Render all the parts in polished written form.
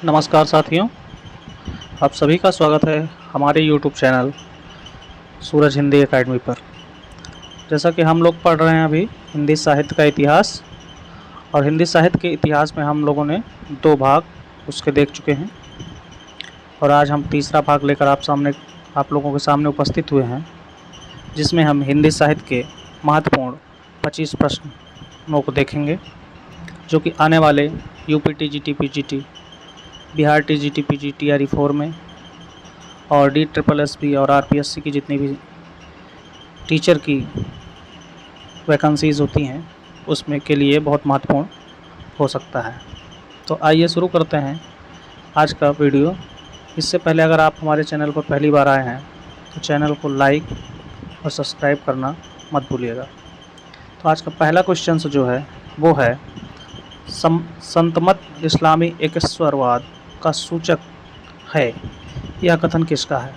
नमस्कार साथियों, आप सभी का स्वागत है हमारे YouTube चैनल सूरज हिंदी एकेडमी पर। जैसा कि हम लोग पढ़ रहे हैं अभी हिंदी साहित्य का इतिहास, और हिंदी साहित्य के इतिहास में हम लोगों ने 2 भाग उसके देख चुके हैं, और आज हम तीसरा भाग लेकर आप लोगों के सामने उपस्थित हुए हैं, जिसमें हम हिंदी साहित्य के महत्वपूर्ण 25 प्रश्नों को देखेंगे, जो कि आने वाले UP TGT PGT, Bihar TGT PGT TRE 4 में और DSSB और RPSC की जितनी भी टीचर की वैकेंसीज़ होती हैं उसमें के लिए बहुत महत्वपूर्ण हो सकता है। तो आइए शुरू करते हैं आज का वीडियो। इससे पहले अगर आप हमारे चैनल पर पहली बार आए हैं तो चैनल को लाइक और सब्सक्राइब करना मत भूलिएगा। तो आज का पहला क्वेश्चन जो है वो है, संतमत इस्लामी एकेश्वरवाद का सूचक है, यह कथन किसका है?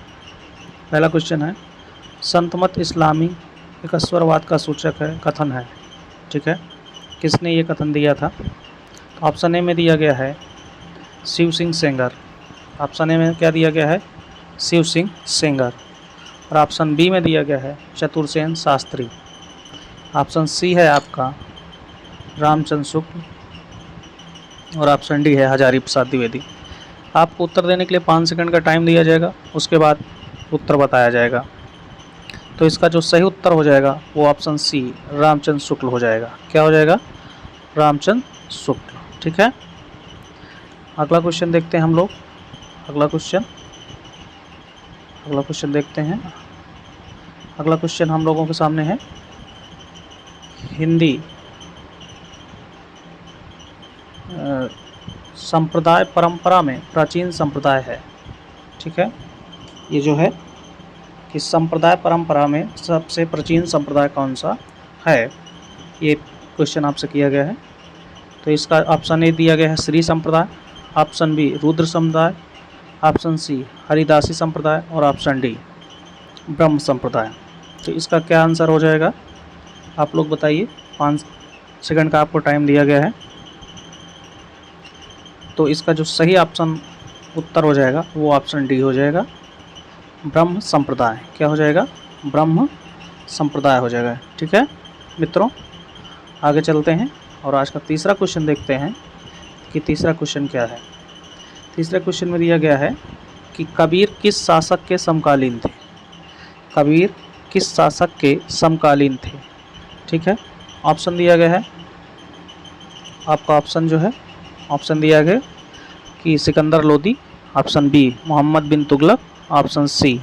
पहला क्वेश्चन है, संतमत इस्लामी एकेश्वरवाद का सूचक है, कथन है। ठीक है, किसने ये कथन दिया था? तो ऑप्शन ए में दिया गया है शिव सिंह सेंगर। ऑप्शन ए में क्या दिया गया है? शिव सिंह सेंगर। और ऑप्शन बी में दिया गया है चतुर्सेन शास्त्री। ऑप्शन सी है आपका रामचंद्र शुक्ल, और ऑप्शन डी है हजारी प्रसाद द्विवेदी। आपको उत्तर देने के लिए 5 सेकंड का टाइम दिया जाएगा, उसके बाद उत्तर बताया जाएगा। तो इसका जो सही उत्तर हो जाएगा वो ऑप्शन सी रामचंद्र शुक्ल हो जाएगा। क्या हो जाएगा? रामचंद्र शुक्ल। ठीक है, अगला क्वेश्चन देखते हैं हम लोग। अगला क्वेश्चन देखते हैं। अगला क्वेश्चन हम लोगों के सामने है, हिंदी संप्रदाय परंपरा में प्राचीन संप्रदाय है। ठीक है, ये जो है कि संप्रदाय परंपरा में सबसे प्राचीन संप्रदाय कौन सा है, ये क्वेश्चन आपसे किया गया है। तो इसका ऑप्शन ए दिया गया है श्री संप्रदाय, ऑप्शन बी रुद्र समुदाय, ऑप्शन सी हरिदासी संप्रदाय, और ऑप्शन डी ब्रह्म संप्रदाय। तो इसका क्या आंसर हो जाएगा, आप लोग बताइए। 5 सेकंड का आपको टाइम दिया गया है। तो इसका जो सही ऑप्शन उत्तर हो जाएगा वो ऑप्शन डी हो जाएगा, ब्रह्म संप्रदाय। क्या हो जाएगा? ब्रह्म संप्रदाय हो जाएगा। ठीक है मित्रों, आगे चलते हैं और आज का तीसरा क्वेश्चन देखते हैं कि तीसरा क्वेश्चन क्या है। तीसरे क्वेश्चन में दिया गया है कि कबीर किस शासक के समकालीन थे? कबीर किस शासक के समकालीन थे? ठीक है, ऑप्शन दिया गया है आपका। ऑप्शन जो है, ऑप्शन दिया गया कि सिकंदर लोदी, ऑप्शन बी मोहम्मद बिन तुगलक, ऑप्शन सी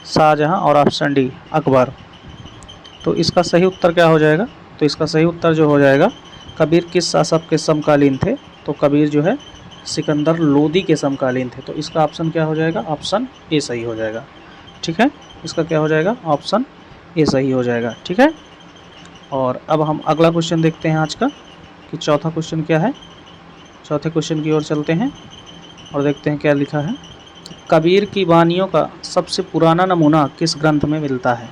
शाहजहां, और ऑप्शन डी अकबर। तो इसका सही उत्तर क्या हो जाएगा? तो इसका सही उत्तर जो हो जाएगा, कबीर किस शासक के समकालीन थे? तो कबीर जो है सिकंदर लोदी के समकालीन थे। तो इसका ऑप्शन क्या हो जाएगा? ऑप्शन ए सही हो जाएगा। ठीक है, इसका क्या हो जाएगा? ऑप्शन ए सही हो जाएगा। ठीक है, और अब हम अगला क्वेश्चन देखते हैं आज का कि चौथा क्वेश्चन क्या है। चौथे क्वेश्चन की ओर चलते हैं और देखते हैं क्या लिखा है। कबीर की वानियों का सबसे पुराना नमूना किस ग्रंथ में मिलता है?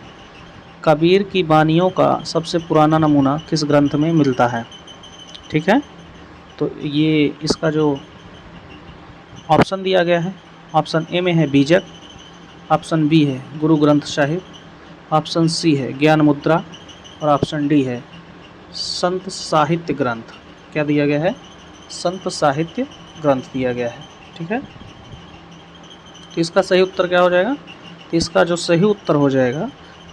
कबीर की वानियों का सबसे पुराना नमूना किस ग्रंथ में मिलता है? ठीक है, तो ये इसका जो ऑप्शन दिया गया है, ऑप्शन ए में है बीजक, ऑप्शन बी है गुरु ग्रंथ साहिब, ऑप्शन सी है ज्ञान मुद्रा, और ऑप्शन डी है संत साहित्य ग्रंथ। क्या दिया गया है? संत साहित्य ग्रंथ दिया गया है। ठीक है, तो इसका सही उत्तर क्या हो जाएगा? तो इसका जो सही उत्तर हो जाएगा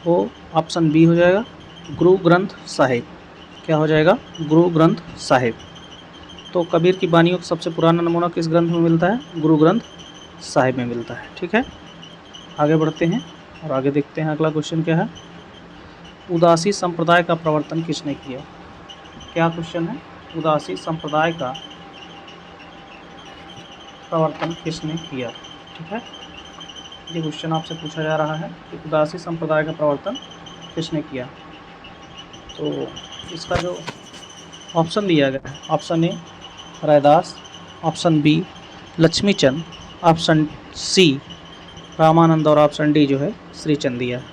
वो ऑप्शन बी हो जाएगा, गुरु ग्रंथ साहिब। क्या हो जाएगा? गुरु ग्रंथ साहिब। तो कबीर की वानियों का सबसे पुराना नमूना किस ग्रंथ में मिलता है? गुरु ग्रंथ साहिब में मिलता है। ठीक है, आगे बढ़ते हैं और आगे देखते हैं अगला क्वेश्चन क्या है। उदासी संप्रदाय का प्रवर्तन किसने किया? क्या क्वेश्चन है? उदासी संप्रदाय का प्रवर्तन किसने किया? ठीक है, ये क्वेश्चन आपसे पूछा जा रहा है कि उदासी संप्रदाय का प्रवर्तन किसने किया। तो इसका जो ऑप्शन दिया गया है, option A Raidas, option B Lakshmichand, option C Ramanand, और ऑप्शन डी जो है श्रीचंद दिया है।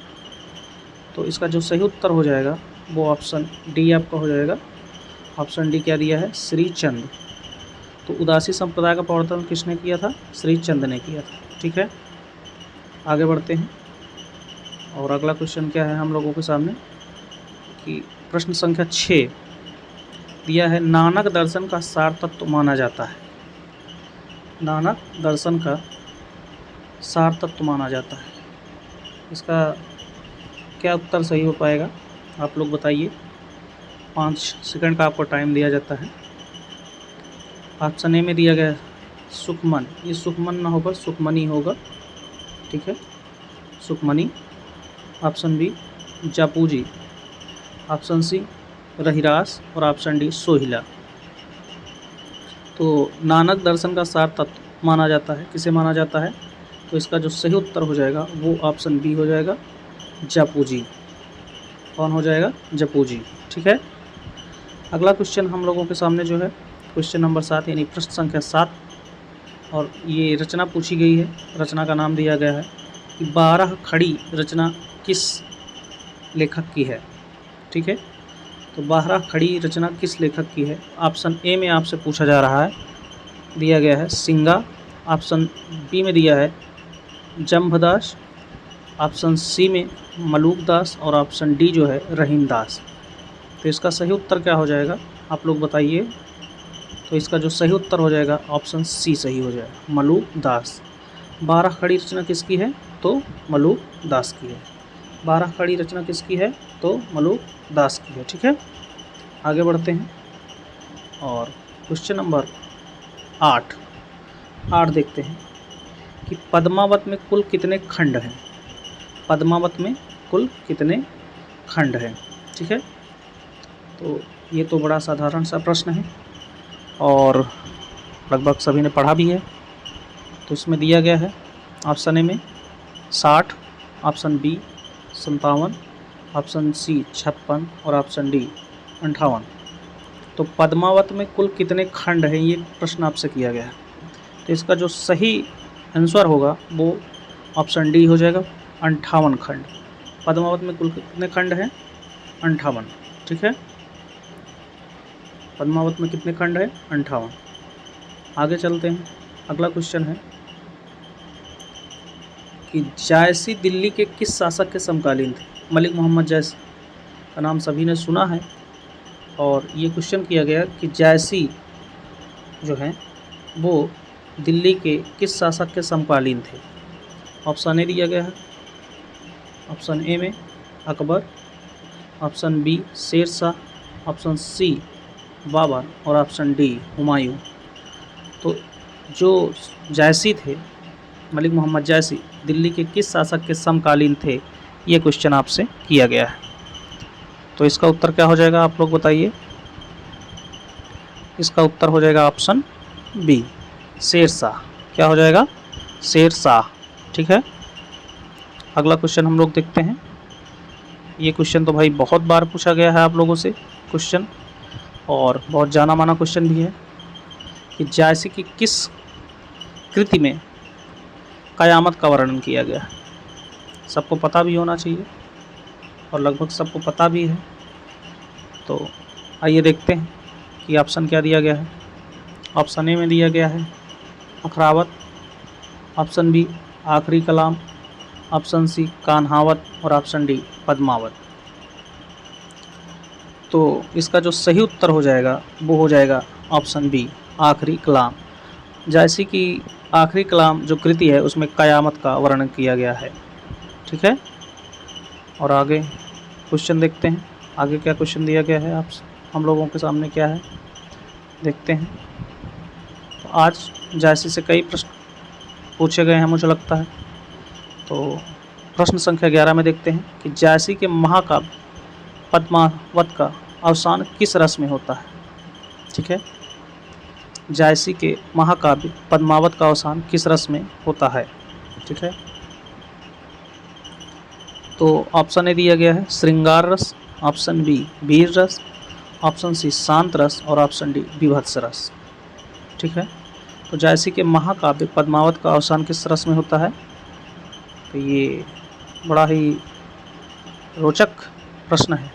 तो इसका जो सही उत्तर हो जाएगा वो ऑप्शन डी आपका हो जाएगा। ऑप्शन डी क्या दिया है? श्रीचंद। तो उदासी संप्रदाय का प्रवर्तन किसने किया था? श्री चंद ने किया था। ठीक है, आगे बढ़ते हैं। और अगला क्वेश्चन क्या है हम लोगों के सामने कि प्रश्न संख्या 6 दिया है, नानक दर्शन का सार तत्व माना जाता है। नानक दर्शन का सार तत्व माना जाता है, इसका क्या उत्तर सही हो पाएगा आप लोग बताइए। 5 सेकंड का आपको टाइम दिया जाता है। ऑप्शन ए में दिया गया है सुखमन, ये सुखमन ना होगा सुखमनी होगा। ठीक है, Sukhmani. Option B Japji, option C Rehras और ऑप्शन डी सोहिला। तो नानक दर्शन का सार तत्व माना जाता है, किसे माना जाता है? तो इसका जो सही उत्तर हो जाएगा वो ऑप्शन बी हो जाएगा जापूजी। कौन हो जाएगा? जापूजी। ठीक है, अगला क्वेश्चन हम लोगों के सामने जो है क्वेश्चन नंबर 7 यानी प्रश्न संख्या 7, और ये रचना पूछी गई है। रचना का नाम दिया गया है कि 12 खड़ी रचना किस लेखक की है। ठीक है, तो 12 खड़ी रचना किस लेखक की है? ऑप्शन ए में आपसे पूछा जा रहा है, दिया गया है सिंगा। ऑप्शन बी में दिया है जम्भदास, ऑप्शन सी में मलूक दास और ऑप्शन डी जो है रहीम दास। तो इसका सही उत्तर क्या हो जाएगा आप लोग बताइए। तो इसका जो सही उत्तर हो जाएगा ऑप्शन सी सही हो जाएगा, मलूक दास। 12 खड़ी रचना किसकी है? तो मलूक दास की है। 12 खड़ी रचना किसकी है? तो मलूक दास की है। ठीक है, आगे बढ़ते हैं और क्वेश्चन नंबर 8 देखते हैं कि पद्मावत में कुल कितने खंड हैं? पद्मावत में कुल कितने खंड हैं? ठीक है, तो ये तो बड़ा साधारण सा प्रश्न है और लगभग सभी ने पढ़ा भी है। तो इसमें दिया गया है ऑप्शन ए में 60, ऑप्शन बी 57, ऑप्शन सी 56 और ऑप्शन डी 58। तो पद्मावत में कुल कितने खंड हैं ये प्रश्न आपसे किया गया है। तो इसका जो सही आंसर होगा वो ऑप्शन डी हो जाएगा, 58 खंड। पद्मावत में कुल कितने खंड हैं? 58। ठीक है, पद्मावत में कितने खंड हैं? 58। आगे चलते हैं, अगला क्वेश्चन है कि जायसी दिल्ली के किस शासक के समकालीन थे? मलिक मोहम्मद जायसी का नाम सभी ने सुना है और ये क्वेश्चन किया गया कि जायसी जो हैं वो दिल्ली के किस शासक के समकालीन थे। ऑप्शन ए दिया गया है, ऑप्शन ए में Akbar, option B Sher Shah, option C Babar और ऑप्शन डी हुमायूं। तो जो जायसी थे, मलिक मोहम्मद जायसी, दिल्ली के किस शासक के समकालीन थे, ये क्वेश्चन आपसे किया गया है। तो इसका उत्तर क्या हो जाएगा आप लोग बताइए। इसका उत्तर हो जाएगा ऑप्शन बी शेर शाह। क्या हो जाएगा? शेर शाह। ठीक है, अगला क्वेश्चन हम लोग देखते हैं। ये क्वेश्चन तो भाई बहुत बार पूछा गया है आप लोगों से क्वेश्चन, और बहुत जाना माना क्वेश्चन भी है कि जायसी की किस कृति में क़यामत का वर्णन किया गया है। सबको पता भी होना चाहिए और लगभग सबको पता भी है। तो आइए देखते हैं कि ऑप्शन क्या दिया गया है। ऑप्शन ए में दिया गया है अखरावत, ऑप्शन बी आखिरी कलाम, ऑप्शन सी कान्हावत और ऑप्शन डी पद्मावत। तो इसका जो सही उत्तर हो जाएगा वो हो जाएगा ऑप्शन बी आखिरी कलाम। जायसी की आखिरी कलाम जो कृति है उसमें क़यामत का वर्णन किया गया है। ठीक है, और आगे क्वेश्चन देखते हैं। आगे क्या क्वेश्चन दिया गया है आप हम लोगों के सामने क्या है देखते हैं। तो आज जायसी से कई प्रश्न पूछे गए हैं मुझे लगता है। तो प्रश्न संख्या 11 में देखते हैं कि जायसी के महाकाव्य पद्मावत का अवसान किस रस में होता है। ठीक है, जायसी के महाकाव्य पद्मावत का अवसान किस रस में होता है। ठीक है, तो ऑप्शन ए दिया गया है श्रृंगार रस, ऑप्शन बी वीर रस, ऑप्शन सी शांत रस और ऑप्शन डी विभत्स रस। ठीक है, तो जायसी के महाकाव्य पद्मावत का अवसान किस रस में होता है। तो ये बड़ा ही रोचक प्रश्न है।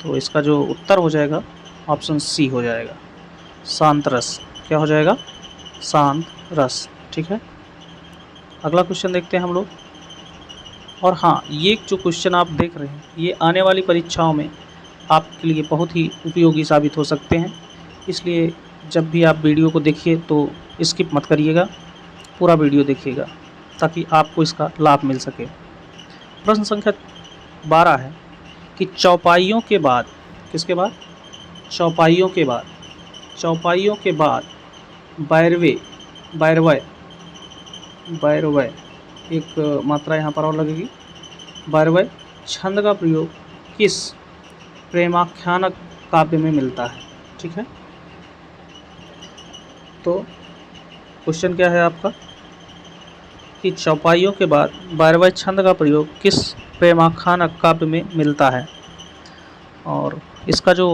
तो इसका जो उत्तर हो जाएगा ऑप्शन सी हो जाएगा शांत रस। क्या हो जाएगा? शांत रस। ठीक है, अगला क्वेश्चन देखते हैं हम लोग। और हाँ, ये जो क्वेश्चन आप देख रहे हैं ये आने वाली परीक्षाओं में आपके लिए बहुत ही उपयोगी साबित हो सकते हैं, इसलिए जब भी आप वीडियो को देखिए तो स्किप मत करिएगा, पूरा वीडियो देखिएगा ताकि आपको इसका लाभ मिल सके। प्रश्न संख्या 12 है कि चौपाइयों के बाद, किसके बाद? चौपाइयों के बाद, चौपाइयों के बाद बैरवे, बैरवय, बैरवय, एक मात्रा यहाँ पर और लगेगी, बैरवय छंद का प्रयोग किस प्रेमाख्यानक काव्य में मिलता है? ठीक है, तो क्वेश्चन क्या है आपका कि चौपाइयों के बाद बैरवय छंद का प्रयोग किस प्रेमाख्यानक काव्य में मिलता है? और इसका जो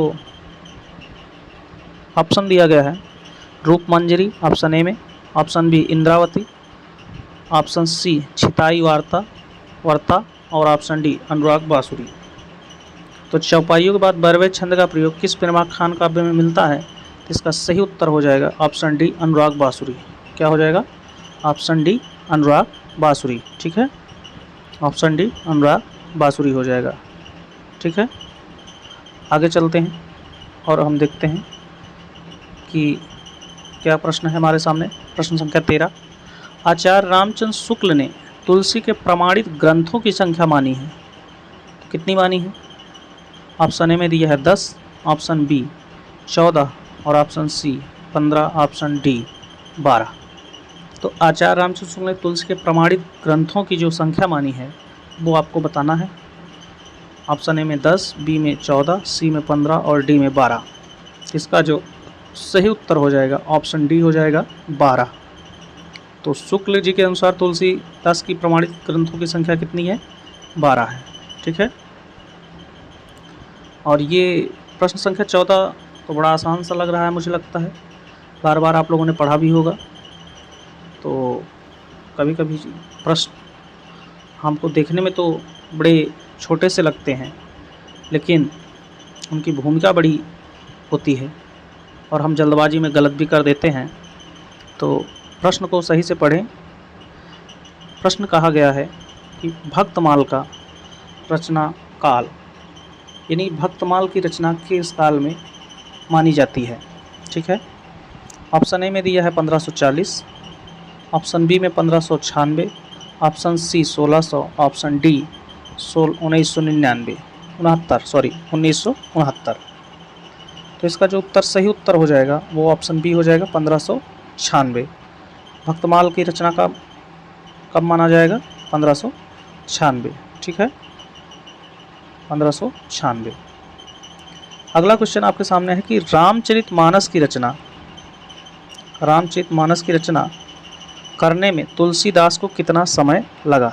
ऑप्शन दिया गया है, रूपमंजरी ऑप्शन ए में, option B Indravati, option C Chhitai Varta Varta और ऑप्शन डी अनुराग बांसुरी। तो चौपाइयों के बाद बैरवय छंद का प्रयोग किस प्रेमाख्यान काव्य में मिलता है? तो इसका सही उत्तर हो जाएगा ऑप्शन डी अनुराग बांसुरी। क्या हो जाएगा? ऑप्शन डी अनुराग बांसुरी। ठीक है, ऑप्शन डी अनुराग बांसुरी हो जाएगा। ठीक है, आगे चलते हैं और हम देखते हैं कि क्या प्रश्न है हमारे सामने। प्रश्न संख्या 13, आचार्य रामचंद्र शुक्ल ने तुलसी के प्रमाणित ग्रंथों की संख्या मानी है, तो कितनी मानी है? ऑप्शन ए में दिया है 10, ऑप्शन बी 14 और ऑप्शन सी 15, ऑप्शन डी 12। तो आचार्य रामचंद्र शुक्ल ने तुलसी के प्रमाणित ग्रंथों की जो संख्या मानी है वो आपको बताना है। ऑप्शन ए में 10, बी में 14, सी में 15 और डी में 12। इसका जो सही उत्तर हो जाएगा ऑप्शन डी हो जाएगा 12। तो शुक्ल जी के अनुसार तुलसीदास की प्रमाणित ग्रंथों की संख्या कितनी है? 12 है। ठीक है, और ये प्रश्न संख्या 14 तो बड़ा आसान सा लग रहा है, मुझे लगता है बार बार आप लोगों ने पढ़ा भी होगा। तो कभी कभी प्रश्न हमको देखने में तो बड़े छोटे से लगते हैं, लेकिन उनकी भूमिका बड़ी होती है और हम जल्दबाजी में गलत भी कर देते हैं। तो प्रश्न को सही से पढ़ें। प्रश्न कहा गया है कि भक्तमाल का रचना काल, यानी भक्तमाल की रचना किस काल में मानी जाती है? ठीक है, ऑप्शन ए में दिया है 1540, ऑप्शन बी में 1596, ऑप्शन सी 1600, ऑप्शन डी 1969। तो इसका जो उत्तर सही उत्तर हो जाएगा वो ऑप्शन बी हो जाएगा 1596। भक्तमाल की रचना का कब माना जाएगा? 1596। ठीक है, 1596। अगला क्वेश्चन आपके सामने है कि रामचरितमानस की रचना करने में तुलसीदास को कितना समय लगा?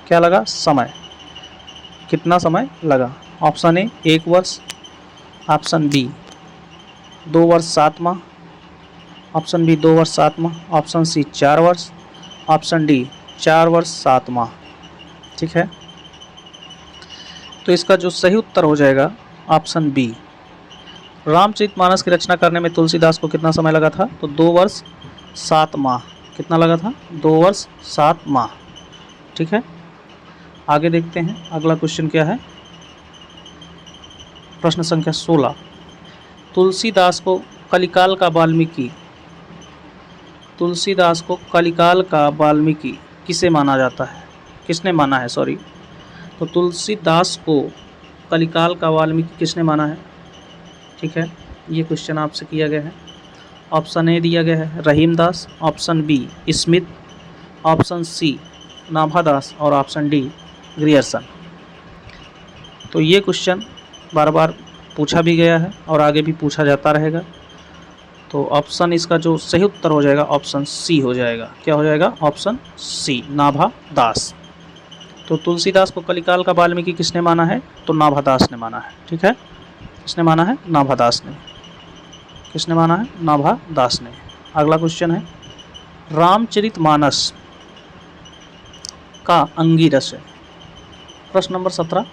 क्या लगा? समय। कितना समय लगा? ऑप्शन ए 1 वर्ष, ऑप्शन बी 2 वर्ष 7 माह, ऑप्शन बी 2 वर्ष 7 माह, ऑप्शन सी 4 वर्ष, ऑप्शन डी 4 वर्ष 7 माह। ठीक है, तो इसका जो सही उत्तर हो जाएगा ऑप्शन बी। रामचरितमानस की रचना करने में तुलसीदास को कितना समय लगा था? तो 2 वर्ष 7 माह। कितना लगा था? 2 वर्ष 7 माह। ठीक है, आगे देखते हैं अगला क्वेश्चन क्या है। प्रश्न संख्या 16, तुलसीदास को कलिकाल का वाल्मीकि किसे माना जाता है? किसने माना है? सॉरी, तो तुलसीदास को कलिकाल का वाल्मीकि किसने माना है? ठीक है, ये क्वेश्चन आपसे किया गया है। ऑप्शन ए दिया गया है Rahimdas, option B Smith, option C Nabhadas और ऑप्शन डी ग्रियर्सन। तो ये क्वेश्चन बार बार पूछा भी गया है और आगे भी पूछा जाता रहेगा। तो ऑप्शन इसका जो सही उत्तर हो जाएगा ऑप्शन सी हो जाएगा। क्या हो जाएगा? Option C Nabhadas. तो तुलसीदास को कलिकाल का वाल्मीकि किसने माना है? तो नाभादास ने माना है। ठीक है, किसने माना है? नाभादास ने। किसने माना है? नाभादास ने। अगला क्वेश्चन है, रामचरितमानस का अंगिरस है। प्रश्न नंबर 17,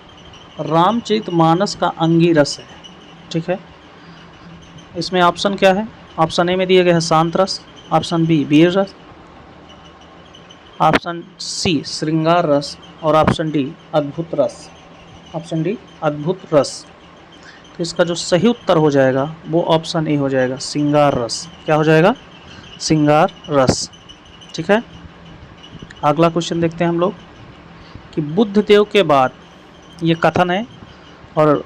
रामचरितमानस का अंगिरस है। ठीक है, इसमें ऑप्शन क्या है? ऑप्शन ए में दिया गया है शांत रस, ऑप्शन बी वीर रस, ऑप्शन सी श्रृंगार रस और ऑप्शन डी अद्भुत रस। ऑप्शन डी अद्भुत रस। तो इसका जो सही उत्तर हो जाएगा वो ऑप्शन ए हो जाएगा, श्रृंगार रस। क्या हो जाएगा? श्रृंगार रस। ठीक है, अगला क्वेश्चन देखते हैं हम लोग कि बुद्ध देव के बाद, ये कथन है और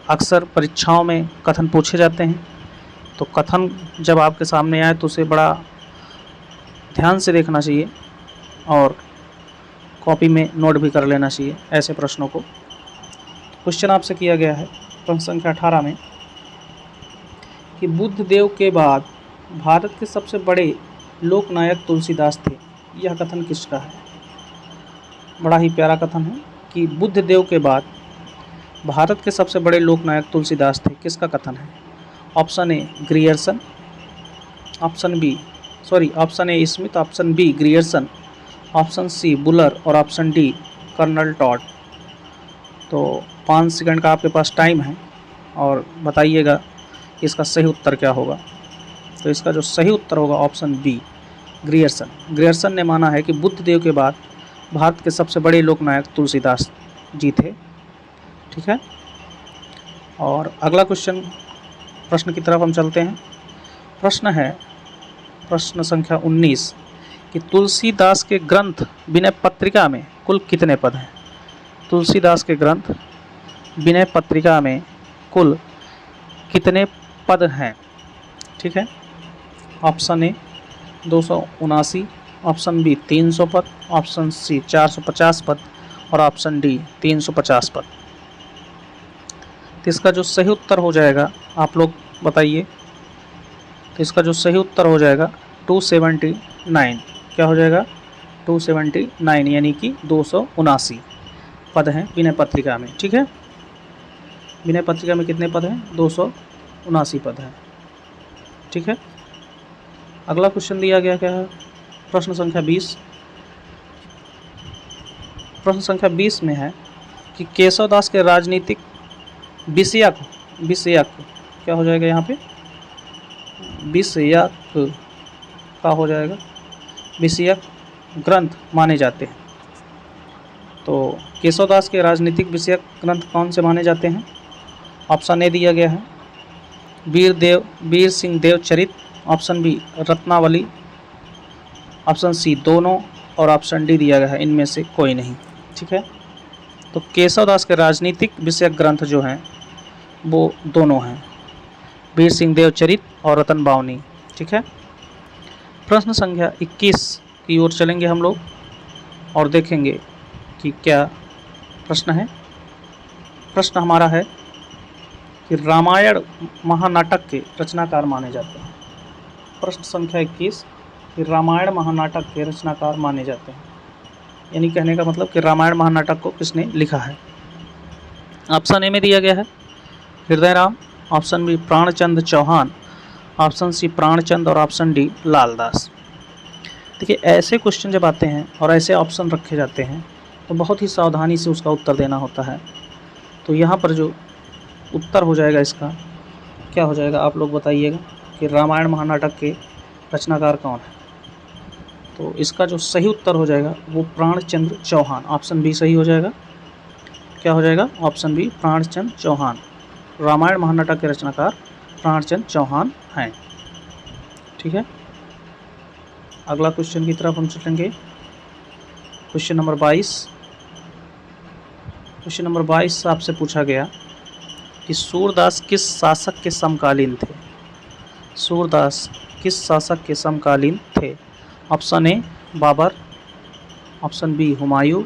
अक्सर परीक्षाओं में कथन पूछे जाते हैं, तो कथन जब आपके सामने आए तो उसे बड़ा ध्यान से देखना चाहिए और कॉपी में नोट भी कर लेना चाहिए ऐसे प्रश्नों को। क्वेश्चन आपसे किया गया है प्रश्न संख्या 18 में कि बुद्ध देव के बाद भारत के सबसे बड़े लोकनायक तुलसीदास थे। यह कथन किसका है? बड़ा ही प्यारा कथन है कि बुद्ध देव के बाद भारत के सबसे बड़े लोकनायक तुलसीदास थे। किसका कथन है? Option A Grierson, option A Smith, option B Grierson, option C Buhler और ऑप्शन डी कर्नल टॉड। तो 5 सेकंड का आपके पास टाइम है और बताइएगा इसका सही उत्तर क्या होगा। तो इसका जो सही उत्तर होगा ऑप्शन बी ग्रियर्सन। ग्रियर्सन ने माना है कि बुद्ध देव के बाद भारत के सबसे बड़े लोकनायक तुलसीदास जी थे। ठीक है, और अगला प्रश्न की तरफ हम चलते हैं। प्रश्न है प्रश्न संख्या 19 कि तुलसीदास के ग्रंथ विनय पत्रिका में कुल कितने पद हैं? तुलसीदास के ग्रंथ विनय पत्रिका में कुल कितने पद हैं? ठीक है, ऑप्शन ए 279, ऑप्शन बी 300 पद, ऑप्शन सी 450 पद और ऑप्शन डी 350 पद। तो इसका जो सही उत्तर हो जाएगा आप लोग बताइए। तो इसका जो सही उत्तर हो जाएगा 279। क्या हो जाएगा? 279 यानी कि 279 पद हैं विनय पत्रिका में। ठीक है, विनय पत्रिका में कितने पद हैं? 279 पद हैं। ठीक है, अगला क्वेश्चन दिया गया क्या है? प्रश्न संख्या 20। प्रश्न संख्या 20 में है कि केशवदास के राजनीतिक विषयक क्या हो जाएगा यहाँ पे? विषयक का हो जाएगा, विषयक ग्रंथ माने जाते हैं। तो केशवदास के राजनीतिक विषयक ग्रंथ कौन से माने जाते हैं? ऑप्शन ए दिया गया है Veer Singh Dev Charit, option B Ratnavali, option C दोनों और ऑप्शन डी दिया गया है इनमें से कोई नहीं। ठीक है, तो केशवदास के राजनीतिक विषयक ग्रंथ जो हैं वो दोनों हैं, वीर सिंह देव चरित और रतन बावनी। ठीक है, प्रश्न संख्या 21 की ओर चलेंगे हम लोग और देखेंगे कि क्या प्रश्न है। प्रश्न हमारा है कि रामायण महानाटक के रचनाकार माने जाते हैं। प्रश्न संख्या 21 कि रामायण महानाटक के रचनाकार माने जाते हैं, यानी कहने का मतलब कि रामायण महानाटक को किसने लिखा है। ऑप्शन ए में दिया गया है Hriday Ram, option B Pranchand Chauhan, option C Pranchand और ऑप्शन डी लालदास। देखिए, ऐसे क्वेश्चन जब आते हैं और ऐसे ऑप्शन रखे जाते हैं तो बहुत ही सावधानी से उसका उत्तर देना होता है। तो यहाँ पर जो उत्तर हो जाएगा इसका क्या हो जाएगा आप लोग बताइएगा कि रामायण महानाटक के रचनाकार कौन है। तो इसका जो सही उत्तर हो जाएगा वो प्राणचंद्र चौहान, ऑप्शन बी सही हो जाएगा। क्या हो जाएगा? Option B Pranchand Chauhan. रामायण महानाटक के रचनाकार प्राणचंद चौहान हैं। ठीक है, अगला क्वेश्चन की तरफ हम चलेंगे। Question number 22। क्वेश्चन नंबर 22 आपसे पूछा गया कि सूरदास किस शासक के समकालीन थे? सूरदास किस शासक के समकालीन थे? Option A Babar, option B Humayun,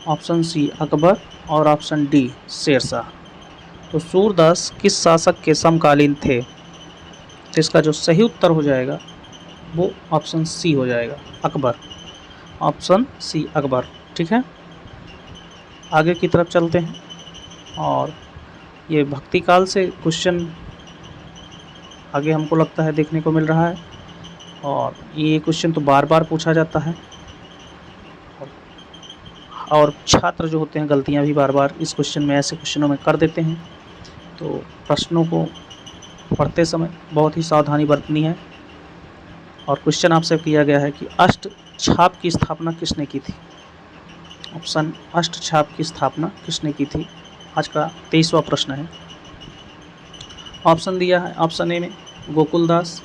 option C Akbar और ऑप्शन डी शेरशाह। तो सूरदास किस शासक के समकालीन थे? तो इसका जो सही उत्तर हो जाएगा वो ऑप्शन सी हो जाएगा, अकबर। Option C Akbar. ठीक है, आगे की तरफ चलते हैं और ये भक्ति काल से क्वेश्चन आगे हमको लगता है देखने को मिल रहा है और ये क्वेश्चन तो बार बार पूछा जाता है और छात्र जो होते हैं गलतियां भी बार बार इस क्वेश्चन में, ऐसे क्वेश्चनों में कर देते हैं। तो प्रश्नों को पढ़ते समय बहुत ही सावधानी बरतनी है। और क्वेश्चन आपसे किया गया है कि अष्ट छाप की स्थापना किसने की थी। ऑप्शन अष्ट छाप की स्थापना किसने की थी, आज का 23वां प्रश्न है। ऑप्शन दिया है, ऑप्शन ए में Gokuldas,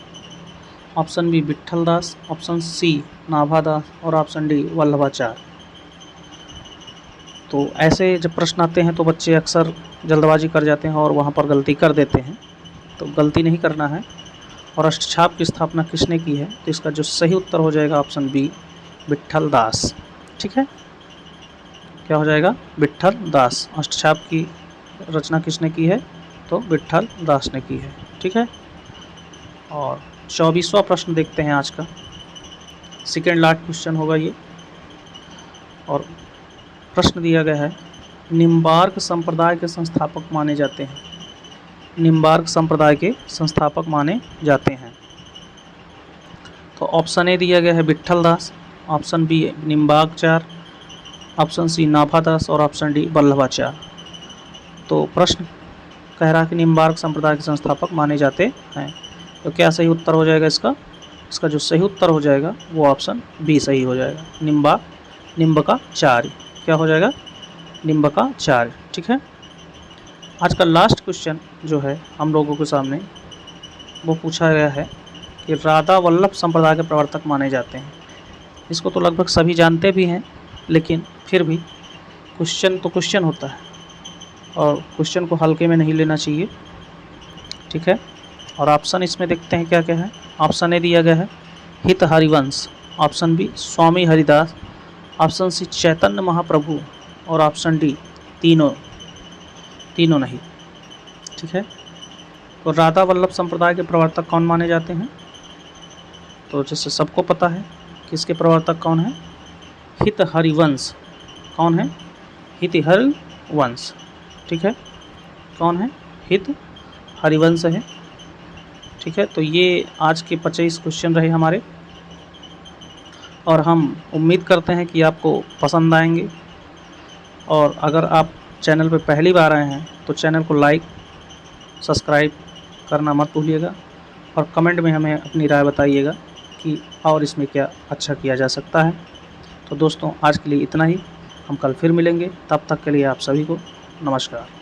option B Vitthal Das, option C Nabhadas और ऑप्शन डी वल्लभाचार्य। तो ऐसे जब प्रश्न आते हैं तो बच्चे अक्सर जल्दबाजी कर जाते हैं और वहाँ पर गलती कर देते हैं, तो गलती नहीं करना है। और अष्टछाप की स्थापना किसने की है, तो इसका जो सही उत्तर हो जाएगा ऑप्शन बी विट्ठल दास। ठीक है, क्या हो जाएगा, विट्ठल दास। अष्टछाप की रचना किसने की है, तो विट्ठल दास ने की है। ठीक है, और 24वां प्रश्न देखते हैं आज का, सेकेंड लास्ट क्वेश्चन होगा ये। और प्रश्न दिया गया है, निम्बार्क संप्रदाय के संस्थापक माने जाते हैं। निम्बार्क संप्रदाय के संस्थापक माने जाते हैं। तो ऑप्शन ए दिया गया है Vitthal Das, option B Nimbarkacharya, option C Nabhadas और ऑप्शन डी वल्लभाचार्य। तो प्रश्न कह रहा है कि निम्बार्क संप्रदाय के संस्थापक माने जाते हैं, तो क्या सही उत्तर हो जाएगा इसका। इसका जो सही उत्तर हो जाएगा वो ऑप्शन बी सही हो जाएगा, निम्बार्काचार्य। क्या हो जाएगा, निम्बार्काचार्य। ठीक है, आज का लास्ट क्वेश्चन जो है हम लोगों के सामने वो पूछा गया है कि राधा वल्लभ संप्रदाय के प्रवर्तक माने जाते हैं। इसको तो लगभग सभी जानते भी हैं, लेकिन फिर भी क्वेश्चन तो क्वेश्चन होता है और क्वेश्चन को हल्के में नहीं लेना चाहिए। ठीक है, और ऑप्शन इसमें देखते हैं क्या क्या है। ऑप्शन ए दिया गया है हित हरिवंश, ऑप्शन बी स्वामी हरिदास, ऑप्शन सी चैतन्य महाप्रभु और ऑप्शन डी तीनों नहीं। ठीक है, तो राधा वल्लभ संप्रदाय के प्रवर्तक कौन माने जाते हैं, तो जैसे सबको पता है कि इसके प्रवर्तक कौन है, हित हरिवंश। कौन है, हित हरिवंश। ठीक है, कौन है, हित हरिवंश है। ठीक है, तो ये आज के 25 क्वेश्चन रहे हमारे, और हम उम्मीद करते हैं कि आपको पसंद आएंगे। और अगर आप चैनल पर पहली बार आए हैं तो चैनल को लाइक सब्सक्राइब करना मत भूलिएगा, और कमेंट में हमें अपनी राय बताइएगा कि और इसमें क्या अच्छा किया जा सकता है। तो दोस्तों आज के लिए इतना ही, हम कल फिर मिलेंगे, तब तक के लिए आप सभी को नमस्कार।